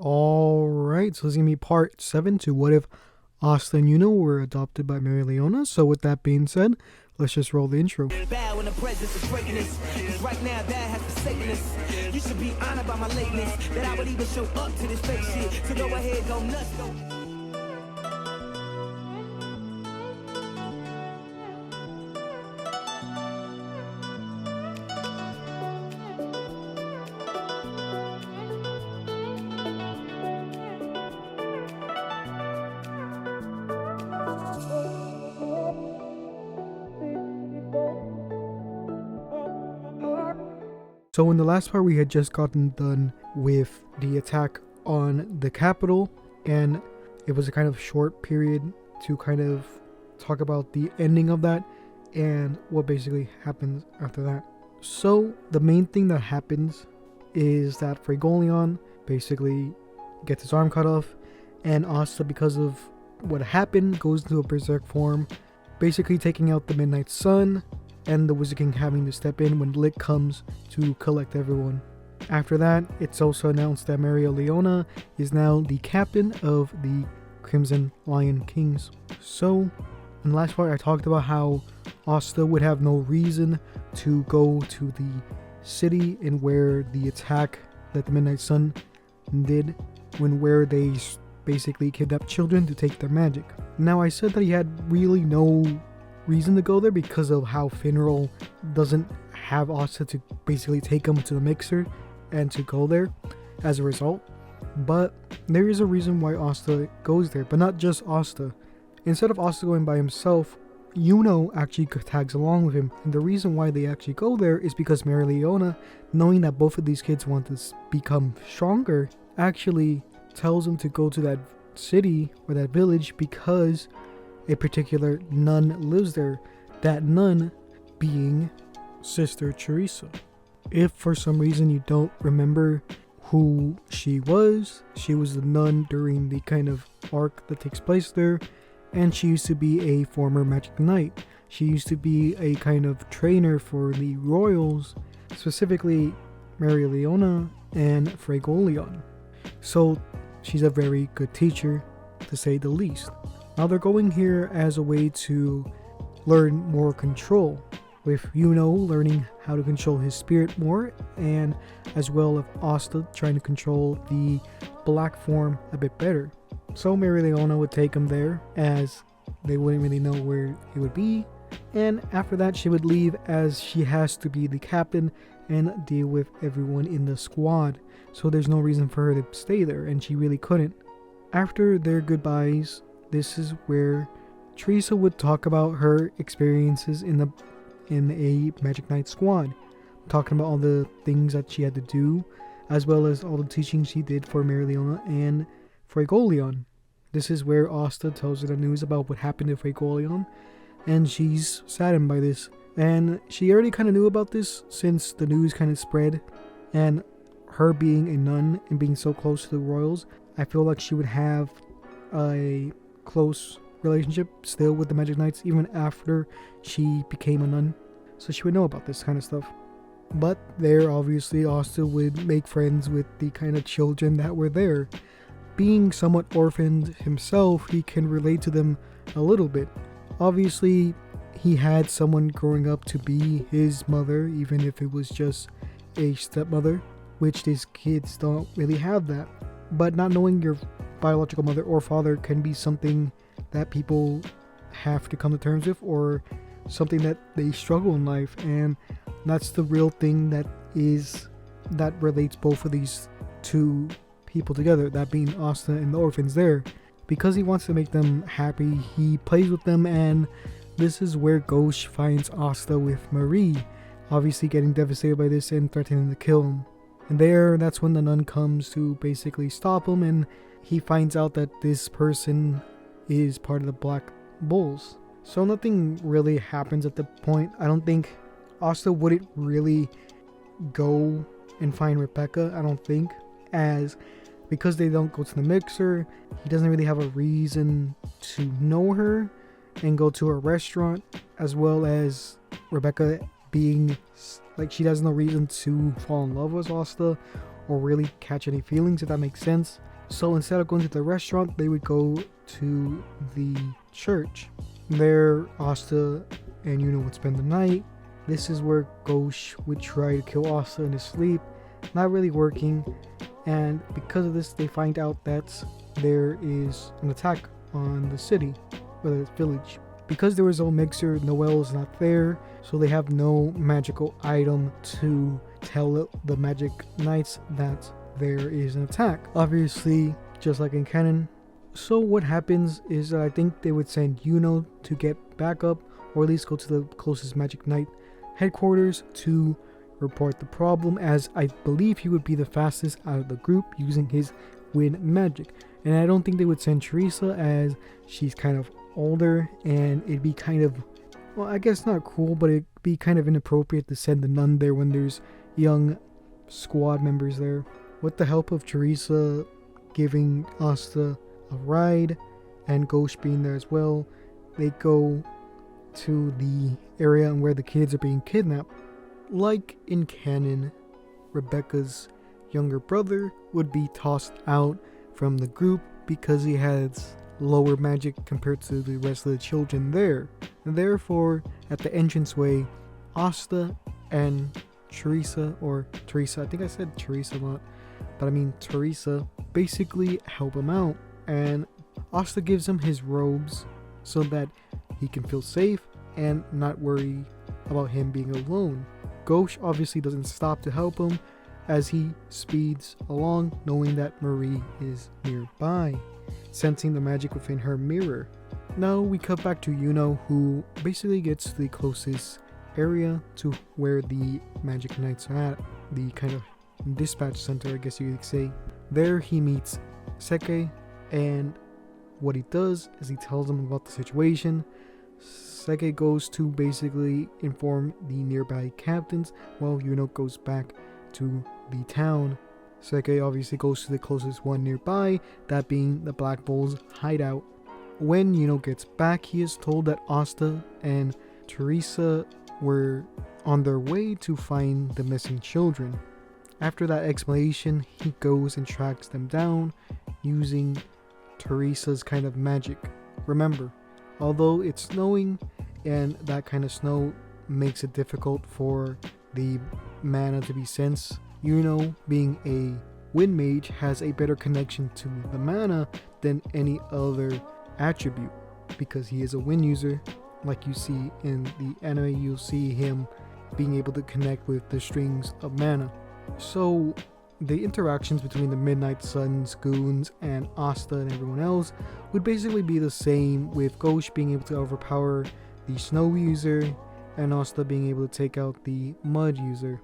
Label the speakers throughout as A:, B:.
A: Alright, so this is going to be part 7 to what if Asta and Yuno were adopted by Meroleona. So with that being said, let's just roll the intro.
B: Bow in the presence of greatness. 'Cause right now that has forsaken us. You should be honored by my lateness. That I would even show up to this fake shit. So go ahead, go nuts, go.
A: So in the last part, we had just gotten done with the attack on the capital, and it was a kind of short period to kind of talk about the ending of that and what basically happens after that. So the main thing that happens is that Fragolion basically gets his arm cut off, and Asta, because of what happened, goes into a berserk form, basically taking out the Midnight Sun, and the Wizard King having to step in when Lick comes to collect everyone. After that, it's also announced that Meroleona is now the captain of the Crimson Lion Kings. So, in the last part, I talked about how Asta would have no reason to go to the city and where the attack that the Midnight Sun did, where they basically kidnapped children to take their magic. Now, I said that he had really no reason to go there because of how Finral doesn't have Asta to basically take him to the mixer and to go there as a result. But there is a reason why Asta goes there, but not just Asta. Instead of Asta going by himself, Yuno actually tags along with him, and the reason why they actually go there is because Meroleona, knowing that both of these kids want to become stronger, actually tells them to go to that city or that village because a particular nun lives there, that nun being Sister Teresa. If for some reason you don't remember who she was the nun during the kind of arc that takes place there, and she used to be a former magic knight. She used to be a kind of trainer for the royals, specifically Meroleona and Fragolion. So she's a very good teacher, to say the least. Now they're going here as a way to learn more control, with Yuno learning how to control his spirit more, and as well as Asta trying to control the black form a bit better. So Meroleona would take him there, as they wouldn't really know where he would be, and after that she would leave, as she has to be the captain and deal with everyone in the squad. So there's no reason for her to stay there, and she really couldn't. After their goodbyes, this is where Teresa would talk about her experiences in a Magic Knight squad, talking about all the things that she had to do, as well as all the teaching she did for Meroleona and Fragolion. This is where Asta tells her the news about what happened to Fragolion, and she's saddened by this. And she already kind of knew about this since the news kind of spread, and her being a nun and being so close to the royals, I feel like she would have a close relationship still with the Magic Knights even after she became a nun, so she would know about this kind of stuff. But there, obviously, Asta would make friends with the kind of children that were there. Being somewhat orphaned himself, he can relate to them a little bit. Obviously, he had someone growing up to be his mother, even if it was just a stepmother, which these kids don't really have that. But not knowing your biological mother or father can be something that people have to come to terms with, or something that they struggle in life, and that's the real thing that relates both of these two people together, that being Asta and the orphans there. Because he wants to make them happy, he plays with them, and this is where Ghost finds Asta with Marie, obviously getting devastated by this and threatening to kill him. And that's when the nun comes to basically stop him, and he finds out that this person is part of the Black Bulls. So nothing really happens at the point. I don't think Asta wouldn't really go and find Rebecca, I don't think, as because they don't go to the mixer, he doesn't really have a reason to know her and go to a restaurant, as well as Rebecca being like, she has no reason to fall in love with Asta or really catch any feelings, if that makes sense. So instead of going to the restaurant, they would go to the church. There, Asta and Yuno would spend the night. This is where Ghosh would try to kill Asta in his sleep, not really working, and because of this they find out that there is an attack on the city, or the village. Because there was no mixer, Noelle is not there, so they have no magical item to tell the magic knights that there is an attack. Obviously, just like in canon. So what happens is I think they would send Yuno to get backup, or at least go to the closest magic knight headquarters to report the problem, as I believe he would be the fastest out of the group using his wind magic. And I don't think they would send Teresa, as she's kind of older, and it'd be kind of, well, I guess not cool, but it'd be kind of inappropriate to send the nun there when there's young squad members there. With the help of Teresa giving Asta a ride and Ghosh being there as well, they go to the area where the kids are being kidnapped. Like in canon, Rebecca's younger brother would be tossed out from the group because he has lower magic compared to the rest of the children there. And therefore, at the entranceway, Asta and Teresa, I think I said Teresa a lot, but I mean Teresa, basically help him out. And Asta gives him his robes so that he can feel safe and not worry about him being alone. Ghosh obviously doesn't stop to help him as he speeds along, knowing that Marie is nearby, sensing the magic within her mirror. Now we cut back to Yuno, who basically gets to the closest area to where the magic knights are at, the kind of dispatch center, I guess you could say. There he meets Seke, and what he does is he tells him about the situation. Seke goes to basically inform the nearby captains, while Yuno goes back to the town. Seke obviously goes to the closest one nearby, that being the Black Bull's hideout. When Yuno gets back, he is told that Asta and Teresa were on their way to find the missing children. After that explanation, he goes and tracks them down using Teresa's kind of magic. Remember, although it's snowing and that kind of snow makes it difficult for the mana to be sensed, Yuno, being a wind mage, has a better connection to the mana than any other attribute, because he is a wind user. Like you see in the anime, you'll see him being able to connect with the strings of mana. So the interactions between the Midnight Suns, goons, and Asta and everyone else would basically be the same, with Ghosh being able to overpower the snow user and Asta being able to take out the mud user.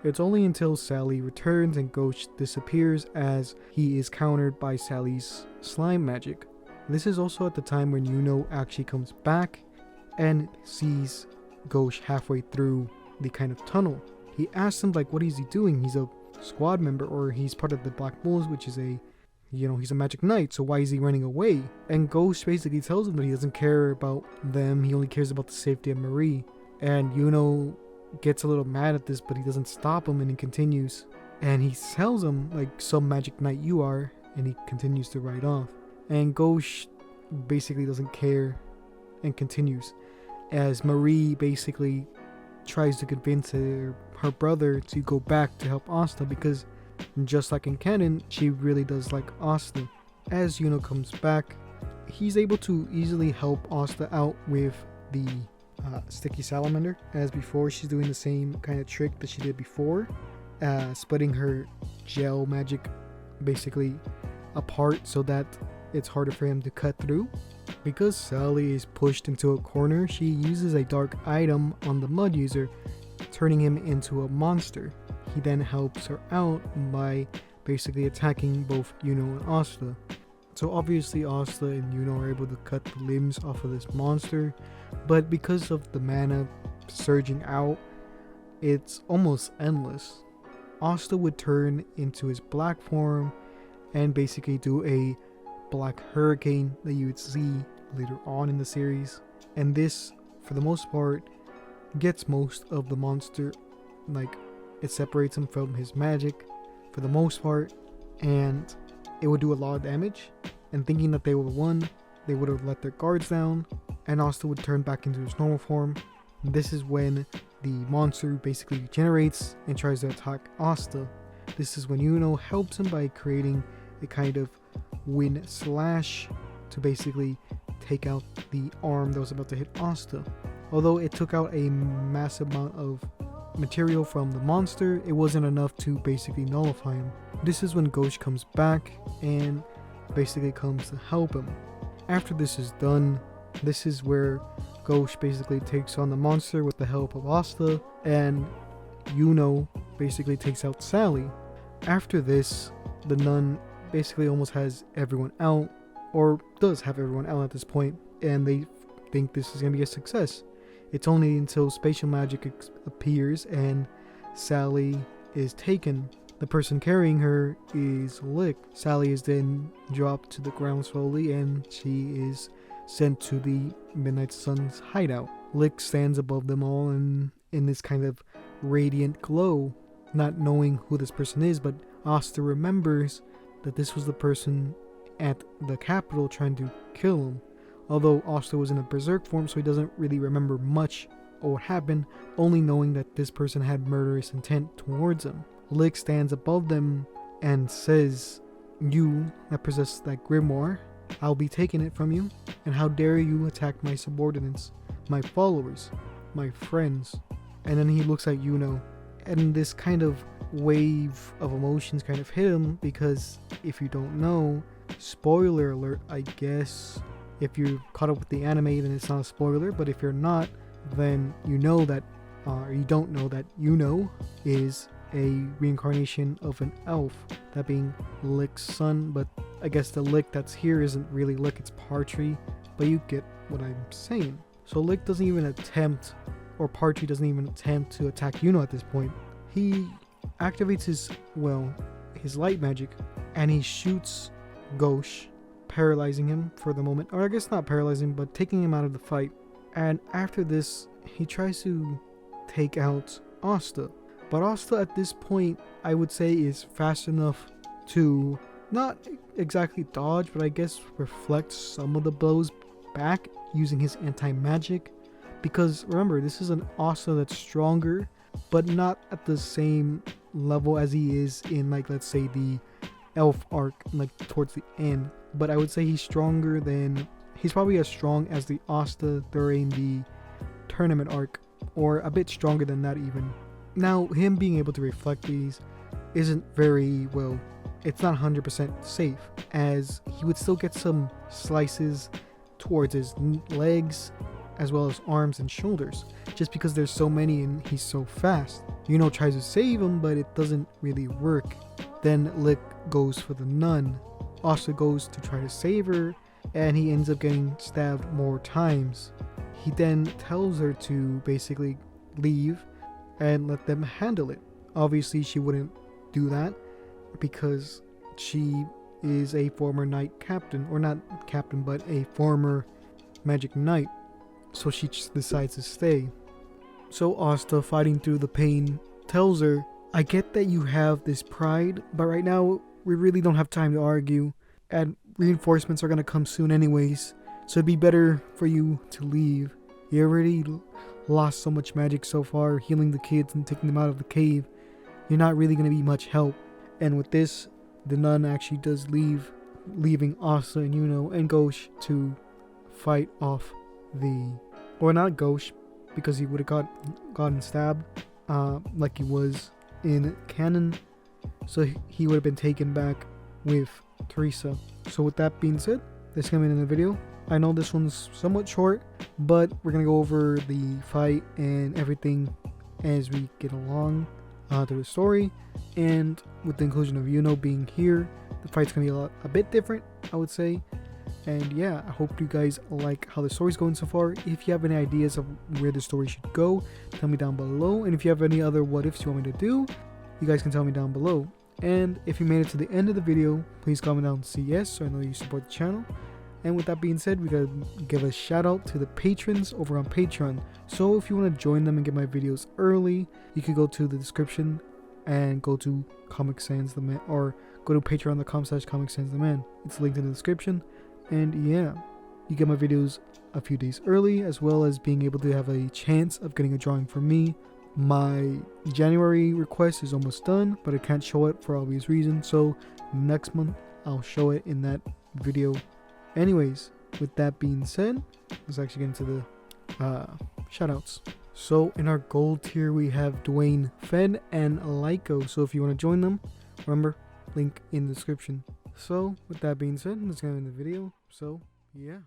A: It's only until Sally returns and Ghosh disappears, as he is countered by Sally's slime magic. This is also at the time when Yuno actually comes back and sees Ghosh halfway through the kind of tunnel. He asks him, like, what is he doing? He's a squad member, or he's part of the Black Bulls, which is he's a magic knight, so why is he running away? And Ghosh basically tells him that he doesn't care about them, he only cares about the safety of Marie. And Yuno gets a little mad at this, but he doesn't stop him, and he continues. And he tells him, like, some magic knight you are, and he continues to ride off. And Ghosh basically doesn't care and continues, as Marie basically tries to convince her brother to go back to help Asta, because just like in canon, she really does like Asta. As Yuno comes back, he's able to easily help Asta out with the sticky salamander. As before, she's doing the same kind of trick that she did before, splitting her gel magic basically apart so that it's harder for him to cut through. Because Sally is pushed into a corner, she uses a dark item on the mud user, turning him into a monster. He then helps her out by basically attacking both Yuno and Asta. So obviously Asta and Yuno are able to cut the limbs off of this monster, but because of the mana surging out, it's almost endless. Asta would turn into his black form and basically do a black hurricane that you would see later on in the series, and this, for the most part, gets most of the monster, like, it separates him from his magic for the most part, and it would do a lot of damage, and thinking that they would have won, they would have let their guards down, and Asta would turn back into his normal form. This is when the monster basically regenerates and tries to attack Asta. This is when Yuno helps him by creating a kind of wind slash to basically take out the arm that was about to hit Asta. Although it took out a massive amount of material from the monster, it wasn't enough to basically nullify him. This is when Ghosh comes back and basically comes to help him. After this is done, this is where Ghosh basically takes on the monster with the help of Asta, and Yuno basically takes out Sally. After this, the nun basically almost has everyone out, or does have everyone out at this point, and they think this is going to be a success. It's only until spatial magic appears and Sally is taken. The person carrying her is Lick. Sally is then dropped to the ground slowly, and she is sent to the Midnight Sun's hideout. Lick stands above them all and in this kind of radiant glow, not knowing who this person is, but Asta remembers that this was the person at the capital trying to kill him. Although Asta was in a berserk form, so he doesn't really remember much of what happened, only knowing that this person had murderous intent towards him. Lick stands above them and says, "You that possess that grimoire, I'll be taking it from you, and how dare you attack my subordinates, my followers, my friends." And then he looks at Yuno, and this kind of wave of emotions kind of hit him, because if you don't know, spoiler alert I guess, if you're caught up with the anime then it's not a spoiler, but if you're not, then you know that, or you don't know that Yuno is a reincarnation of an elf, that being Lick's son. But I guess the Lick that's here isn't really Lick, it's Partry, but you get what I'm saying. So Lick doesn't even attempt, or Partry doesn't even attempt to attack Yuno at this point. He activates his light magic, and he shoots Ghosh, paralyzing him for the moment, or I guess not paralyzing, but taking him out of the fight. And after this, he tries to take out Asta. But Asta at this point, I would say, is fast enough to not exactly dodge, but I guess reflect some of the blows back using his anti-magic. Because remember, this is an Asta that's stronger, but not at the same level as he is in, like, let's say the elf arc, like towards the end. But I would say he's stronger than, he's probably as strong as the Asta during the tournament arc, or a bit stronger than that even. Now, him being able to reflect these isn't very, well, it's not 100% safe, as he would still get some slices towards his legs, as well as arms and shoulders, just because there's so many and he's so fast. Yuno tries to save him, but it doesn't really work. Then Lick goes for the nun. Asta goes to try to save her, and he ends up getting stabbed more times. He then tells her to basically leave and let them handle it. Obviously she wouldn't do that, because she is a former knight captain, or not captain, but a former magic knight, so she just decides to stay. So Asta, fighting through the pain, tells her, "I get that you have this pride, but right now we really don't have time to argue, and reinforcements are gonna come soon anyways, so it'd be better for you to leave. You already lost so much magic so far, healing the kids and taking them out of the cave. You're not really gonna be much help." And with this, the nun actually does leave, leaving Asta and Yuno and Ghosh to fight off the, or not Ghosh, because he would have gotten stabbed like he was in canon, so he would have been taken back with Teresa. So with that being said, this is gonna be in the video. I know this one's somewhat short, but we're gonna go over the fight and everything as we get along through the story. And with the inclusion of Yuno being here, the fight's gonna be a bit different, I would say. And yeah, I hope you guys like how the story's going so far. If you have any ideas of where the story should go, tell me down below. And if you have any other what ifs you want me to do, you guys can tell me down below. And if you made it to the end of the video, please comment down CS so I know you support the channel. And with that being said, we gotta give a shout out to the patrons over on Patreon. So if you want to join them and get my videos early, you can go to the description and go to ComicSansTheMan, or go to patreon.com/ComicSansTheMan. It's linked in the description. And yeah, you get my videos a few days early, as well as being able to have a chance of getting a drawing from me. My January request is almost done, but I can't show it for obvious reasons, so next month I'll show it in that video. Anyways, with that being said, let's actually get into the shoutouts. So in our gold tier we have Dwayne, Fed, and Lyco. So if you want to join them, remember, link in the description. So with that being said, let's get into the video. So yeah.